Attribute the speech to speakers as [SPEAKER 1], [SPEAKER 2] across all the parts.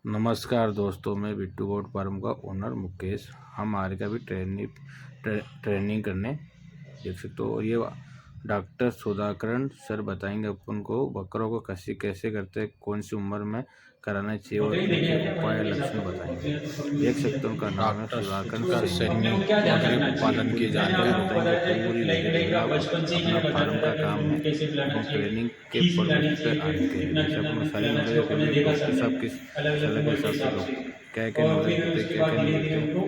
[SPEAKER 1] नमस्कार दोस्तों, मैं बिट्टू गोट फार्म का ओनर मुकेश। हम आ रहे का भी ट्रेनिंग करने देख सकते हो। और ये डॉक्टर सुधाकरण सर बताएंगे अपन को बकरों को खस्सी कैसे करते हैं, कौन सी उम्र में कराना चाहिए और उनके उपाय लक्षण बताएंगे। देख सकते हो उनका नाम है
[SPEAKER 2] डॉक्टर
[SPEAKER 1] सुधाकरण
[SPEAKER 2] सुधाकर
[SPEAKER 1] सर।
[SPEAKER 2] सैनी
[SPEAKER 3] क्या ध्यान
[SPEAKER 2] बकरे
[SPEAKER 3] रखना चाहिए?
[SPEAKER 2] पालन की
[SPEAKER 1] जानकारी
[SPEAKER 3] मैंने आपको
[SPEAKER 1] बताएंगे
[SPEAKER 3] बताया था कि
[SPEAKER 1] पूरी
[SPEAKER 3] पिलाई
[SPEAKER 1] डिटेल
[SPEAKER 3] का
[SPEAKER 1] में।
[SPEAKER 3] बचपन से ही
[SPEAKER 1] अपना
[SPEAKER 3] मैं बताता
[SPEAKER 1] फार्म
[SPEAKER 3] था
[SPEAKER 1] का
[SPEAKER 3] कि
[SPEAKER 1] काम है,
[SPEAKER 3] दूध कैसे पिलाना
[SPEAKER 1] अपन
[SPEAKER 3] चाहिए,
[SPEAKER 1] ट्रेनिंग के
[SPEAKER 3] खीस
[SPEAKER 1] पर्पज
[SPEAKER 3] पिलानी
[SPEAKER 1] पे
[SPEAKER 3] चाहिए,
[SPEAKER 1] आने
[SPEAKER 3] फिर
[SPEAKER 1] के लिए
[SPEAKER 3] कितना
[SPEAKER 1] जैसे
[SPEAKER 3] कितना
[SPEAKER 1] अपन
[SPEAKER 3] दूध
[SPEAKER 1] सारी
[SPEAKER 3] पिलाना चाहिए
[SPEAKER 1] नॉलेज
[SPEAKER 3] अपन ने
[SPEAKER 1] देखेंगे
[SPEAKER 3] देखा
[SPEAKER 1] डॉक्टर
[SPEAKER 3] सर ने
[SPEAKER 1] साहब किस
[SPEAKER 3] अलग अलग
[SPEAKER 1] सलाह के
[SPEAKER 3] उम्र के
[SPEAKER 1] हिसाब से
[SPEAKER 3] हिसाब से।
[SPEAKER 1] क्या
[SPEAKER 3] और
[SPEAKER 1] नॉलेज
[SPEAKER 3] फिर
[SPEAKER 1] देते हैं,
[SPEAKER 3] उसके
[SPEAKER 1] क्या
[SPEAKER 3] बाद
[SPEAKER 1] क्या नहीं
[SPEAKER 3] धीरे धीरे
[SPEAKER 1] देते।
[SPEAKER 3] उनको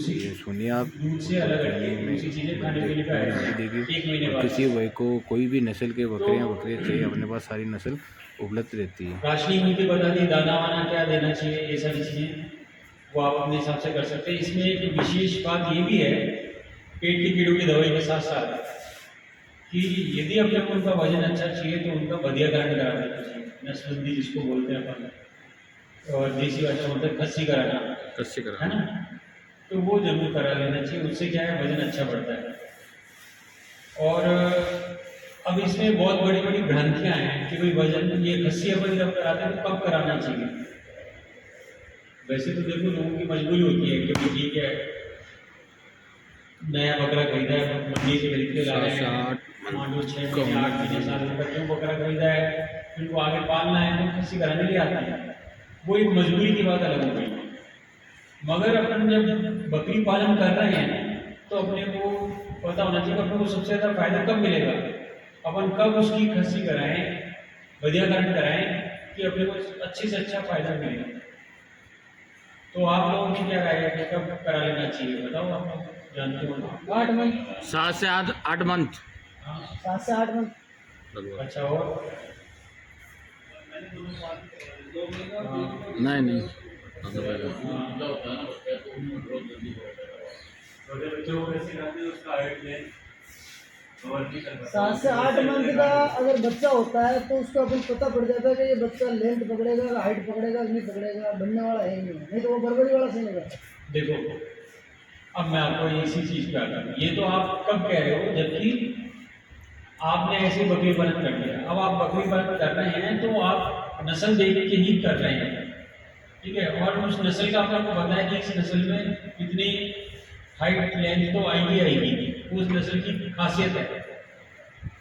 [SPEAKER 1] ये सुनिए आप,
[SPEAKER 3] दूध से
[SPEAKER 1] मतलब
[SPEAKER 3] अलग हटके
[SPEAKER 1] ट्रेनिंग में
[SPEAKER 3] दूसरी चीज़ें खाने पीने पे
[SPEAKER 1] पूरी
[SPEAKER 3] आएगा
[SPEAKER 1] नॉलेज देगी।
[SPEAKER 3] 1 महीने
[SPEAKER 1] और
[SPEAKER 3] बाद।
[SPEAKER 1] किसी भाई को कोई भी नस्ल के
[SPEAKER 3] तो
[SPEAKER 1] बकरियाँ चाहिए, अपने पास सारी नस्ल उपलब्ध रहती है।
[SPEAKER 3] राशनिंग उनकी बता दी, दाना वाना क्या देना चाहिए, ये सारी चीज़ें वो आप अपने हिसाब से कर सकते हैं। इसमें एक विशेष बात ये भी है पेट के कीड़ों की दवाई के साथ साथ कि यदि अपने को उनका वजन अच्छा चाहिए तो उनका बधियाकरण करा देना चाहिए, नसबंदी जिसको बोलते हैं अपन, और देसी भाषा बोलते हैं खस्सी कराना,
[SPEAKER 2] कस्य
[SPEAKER 3] है
[SPEAKER 2] कराना।
[SPEAKER 3] ना। तो वो जरूर करा लेना चाहिए, उससे क्या है वजन अच्छा बढ़ता है। और अब इसमें बहुत बड़ी बड़ी भ्रांतियां हैं कि भाई वजन ये खस्सी अपन जब कराते हैं तो कब कराना चाहिए। वैसे तो देखो लोगों की मजबूरी होती है कि भाई ठीक है नया बकरा खरीदा है, मंडी से खरीद के ला
[SPEAKER 2] 7
[SPEAKER 3] रहे
[SPEAKER 2] से
[SPEAKER 3] हैं,
[SPEAKER 2] 8
[SPEAKER 3] मान लो 6
[SPEAKER 2] का
[SPEAKER 3] महीने 8 महीने साल का क्यों बकरा खरीदा है, फिर वो आगे पालना है तो खस्सी कराने के लिए आता है। वो एक मजबूरी की बात अलग हो गई। मगर अपन जब बकरी पालन कर रहे हैं तो अपने को पता होना चाहिए कि अपने को सबसे ज़्यादा फायदा कब मिलेगा, अपन कब उसकी खस्सी कराएं, बधियाकरण कराएं कि अपने को अच्छे से अच्छा फायदा मिलेगा। तो आप लोगों की क्या राय है कि कब करा लेना चाहिए, बताओ आप लोग जानते हो तो।
[SPEAKER 4] 8 मंथ।
[SPEAKER 2] 7 से 8 मंथ
[SPEAKER 4] 7 से 8 मंथ।
[SPEAKER 2] लगभग।
[SPEAKER 3] अच्छा और
[SPEAKER 2] नहीं नहीं
[SPEAKER 3] छोटे बच्चों को कैसे कराते हैं उसका हाइट लेंथ कवर भी कर सकते
[SPEAKER 4] 7 से 8 मंथ का अगर बच्चा होता है तो उसको अपन पता पड़ जाता है कि ये बच्चा लेंथ पकड़ेगा, हाइट पकड़ेगा, नहीं पकड़ेगा, बनने वाला है ही नहीं तो वो गड़बड़ी वाला सीन होगा।
[SPEAKER 3] देखो अब मैं आपको इसी चीज पे आता हूँ, ये तो आप कब कह रहे हो जबकि आपने ऐसे बकरी पालन कर लिया। अब आप बकरी पालन कर रहे हैं तो आप नस्ल देख के ही कर रहे हैं, ठीक है। और उस नस्ल का आपको पता है कि इस नस्ल में कितनी हाइट लेंथ तो आएगी आएगी, उस नस्ल की खासियत है।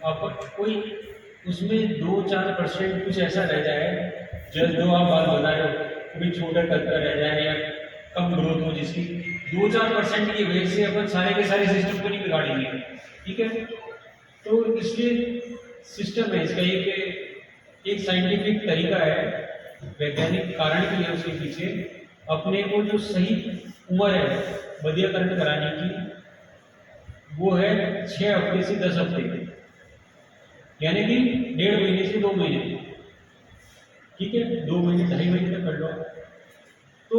[SPEAKER 3] आप कोई उसमें 2-4% कुछ ऐसा रह जाए जो आप बात बता रहे हो, कभी छोटा कद का रह जाए या कम ग्रोथ हो जिसकी 2-4% की वजह से अपन सारे के सारे सिस्टम को नहीं बिगाड़ेंगे, ठीक है। तो इसलिए सिस्टम है इसका एक साइंटिफिक तरीका है, वैज्ञानिक कारण भी है उसके पीछे। अपने को जो सही उम्र है बधियाकरण कराने की वो है 6 हफ्ते से 10 हफ्ते, यानी कि 1.5 महीने से 2 महीने, ठीक है। 2 महीने 2.5 महीने तक कर लो तो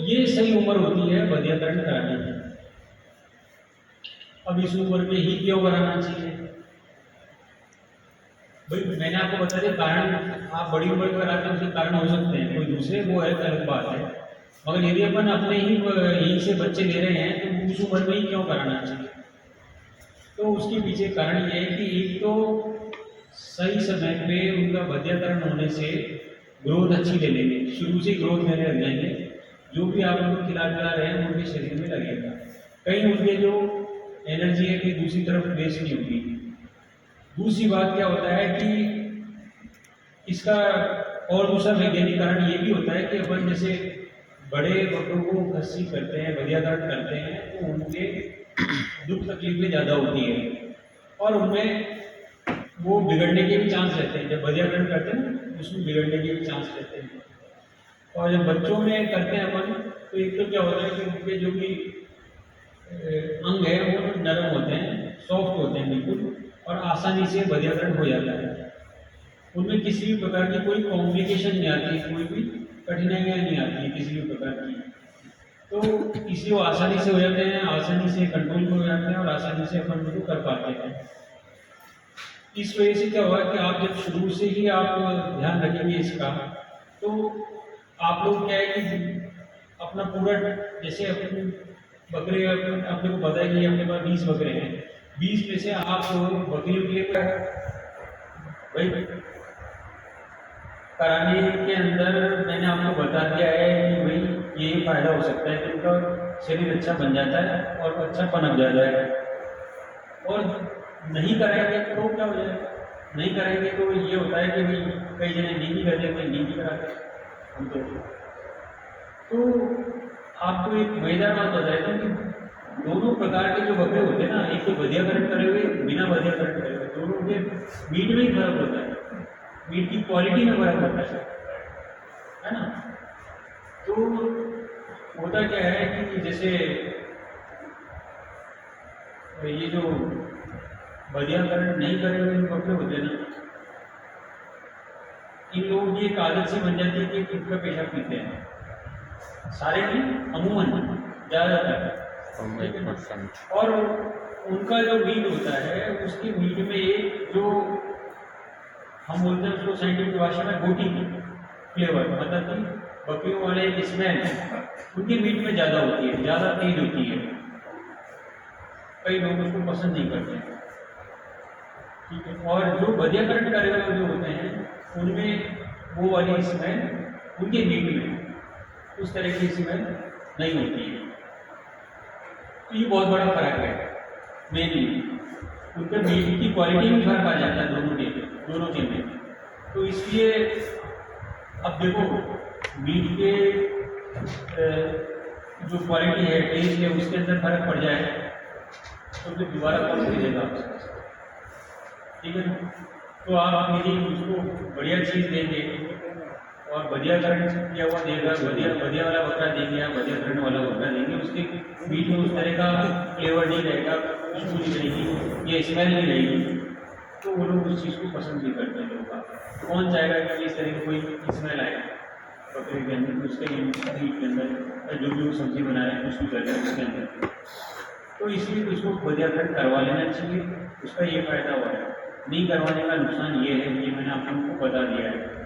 [SPEAKER 3] ये सही उम्र होती है बधियाकरण कराने की। अब इस उम्र में ही क्यों कराना चाहिए भाई, मैंने आपको बता दिया कारण। आप बड़ी उम्र में कराते हैं उसके कारण हो सकते हैं कोई दूसरे, वो है अलग बात है। मगर यदि अपन अपने ही यहीं से बच्चे ले रहे हैं तो उस उम्र में ही क्यों कराना चाहिए। तो उसके पीछे कारण ये है कि एक तो सही समय पे उनका बधियाकरण होने से ग्रोथ अच्छी ले लेंगे, शुरू से ग्रोथ लेने लग जाएंगे। जो भी आप उनको खिला पिला रहे हैं उनके शरीर में लगेगा, कहीं उनके जो एनर्जी है कि दूसरी तरफ वेस्ट नहीं होगी। दूसरी बात क्या होता है कि इसका और दूसरा वैज्ञानिक कारण ये भी होता है कि अपन जैसे बड़े बकरों को खस्सी करते हैं, बधियाकरण करते हैं तो उनके दुख तकलीफें ज़्यादा होती है और उनमें वो बिगड़ने के भी चांस रहते हैं। जब बधियाकरण करते हैं ना उसमें बिगड़ने के भी चांस रहते हैं। और जब बच्चों में करते हैं अपन तो एक तो क्या होता है कि उनके जो भी अंग है वो नरम होते हैं, सॉफ्ट होते हैं बिल्कुल, और आसानी से बधियाकरण हो जाता है। उनमें किसी भी प्रकार की कोई कॉम्प्लिकेशन नहीं आती, कोई भी कठिनाइयाँ नहीं आती किसी भी प्रकार की। तो इसलिए वो आसानी से हो जाते हैं, आसानी से कंट्रोल में हो जाते हैं और आसानी से अपन उनको कर पाते हैं। इस वजह से क्या हुआ कि आप जब शुरू से ही आप ध्यान रखेंगे इसका तो आप लोग क्या है कि अपना पूरा जैसे अपन बकरे अपने को पता है कि अपने पास 20 बकरे हैं, 20 में से आप बकरियों के लिए भाई कराने के अंदर मैंने आपको बता दिया है फ़ायदा हो सकता है कि उनका शरीर अच्छा बन जाता है और अच्छा पनप जाता है। और नहीं कराएंगे तो क्या हो जाएगा, नहीं कराएंगे तो ये होता है कि भाई कई जने नहीं भी करते, कोई नहीं भी कराते हम तो आपको एक मज़ेदार बात बताता हूँ कि दोनों प्रकार के जो बकरे होते हैं ना, एक तो बधियाकरण करे हुए, बिना बधियाकरण करे हुए, दोनों के मीट में ही फर्क होता है, मीट की क्वालिटी में फर्क होता है ना। तो होता क्या है कि जैसे ये जो बधियाकरण नहीं करे हुए बकरे होते हैं ना, इन लोगों की एक आदत सी बन जाती है कि खुद का पेशाब पीते हैं, सारे नहीं, अमूमन ज़्यादातर। और उनका जो मीट होता है, उसके मीट में एक जो हम बोलते हैं उसको साइंटिफिक भाषा में बोटी फ्लेवर, मतलब कि बकरियों वाले स्मेल उनके मीट में ज़्यादा होती है, ज़्यादा तेज होती है। कई लोग उसको पसंद नहीं करते हैं, ठीक है। और जो बधियाकरण करे हुए जो होते हैं उनमें वो वाली स्मेल उनके मीट में उस तरह की स्मेल नहीं होती है। तो ये बहुत बड़ा फर्क है मेनली, उनके मीट की क्वालिटी में फर्क आ जाता है दोनों के में। तो इसलिए अब देखो मीट के जो क्वालिटी है, टेस्ट है, उसके अंदर फर्क पड़ जाए तो फिर दोबारा कौन खरीदेगा आपसे, ठीक है ना। तो आप यदि उसको बढ़िया चीज़ देंगे और बधियाकरण किया हुआ देगा, बढ़िया वाला बकरा देंगे या बधियाकरण वाला बकरा देंगे, उसके मीट में उस तरह का फ्लेवर नहीं रहेगा, खुशबू नहीं रहेगी, ये स्मेल नहीं रहेगी, तो वो लोग उस चीज़ को पसंद नहीं करते हैं। लोग कौन चाहेगा कि इस तरह की कोई स्मेल आए बकरे के अंदर, उसके मीट के अंदर जो भी वो सब्जी बना रहे हैं कुछ भी कर रहे हैं उसके अंदर। तो इसलिए उसको बधियाकरण करवा लेना चाहिए, उसका ये फ़ायदा हुआ है। नहीं करवाने का नुकसान ये है, ये मैंने आप लोगों को बता दिया है।